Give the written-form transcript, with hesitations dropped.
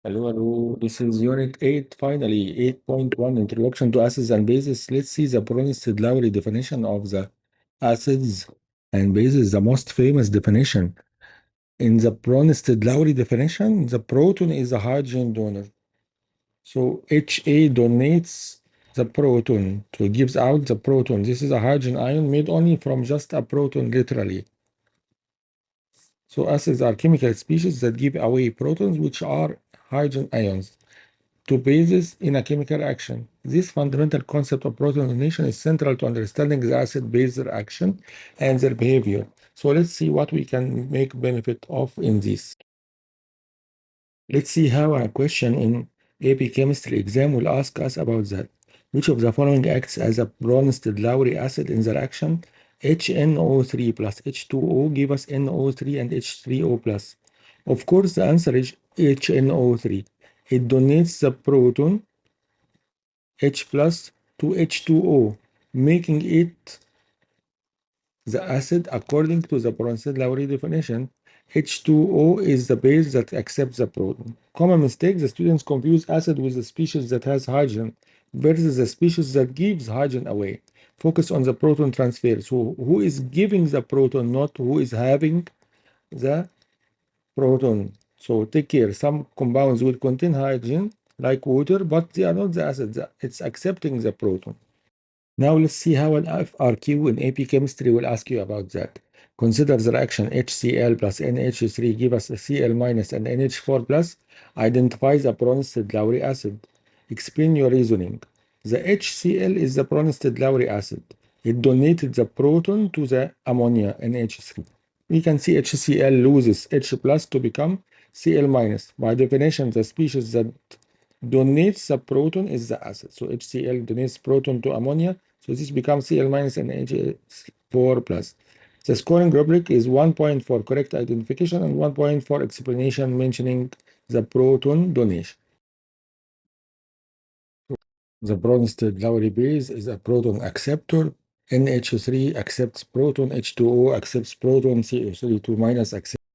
Hello. This is Unit 8, finally, 8.1, Introduction to Acids and Bases. Let's see the Bronsted-Lowry definition of the acids and bases, the most famous definition. In the Bronsted-Lowry definition, the proton is a hydrogen donor. So HA donates the proton, so it gives out the proton. This is a hydrogen ion made only from just a proton, literally. So acids are chemical species that give away protons, which are hydrogen ions, to bases in a chemical reaction. This fundamental concept of proton donation is central to understanding the acid-base reaction and their behavior. So let's see what we can make benefit of in this. Let's see how a question in AP chemistry exam will ask us about that. Which of the following acts as a Bronsted-Lowry acid in the reaction? HNO3 plus H2O give us NO3 and H3O plus. Of course, the answer is HNO3. It donates the proton H plus to H2O, making it the acid according to the Bronsted-Lowry definition. H2O is the base that accepts the proton. Common mistake, the students confuse acid with the species that has hydrogen versus the species that gives hydrogen away. Focus on the proton transfer. So who is giving the proton, not who is having the proton. So take care. Some compounds will contain hydrogen like water, but they are not the acid. It's accepting the proton. Now let's see how an FRQ in AP chemistry will ask you about that. Consider the reaction HCl plus NH3 give us a Cl minus and NH4 plus. Identify the Bronsted-Lowry acid. Explain your reasoning. The HCl is the Bronsted-Lowry acid. It donated the proton to the ammonia NH3. We can see HCl loses H plus to become Cl minus. By definition, the species that donates the proton is the acid. So HCl donates proton to ammonia. So this becomes Cl minus and H4 plus. The scoring rubric is 1 point for correct identification and 1 point for explanation mentioning the proton donation. The Bronsted-Lowry base is a proton acceptor. NH3 accepts proton, H2O accepts proton, CO3 2 minus accepts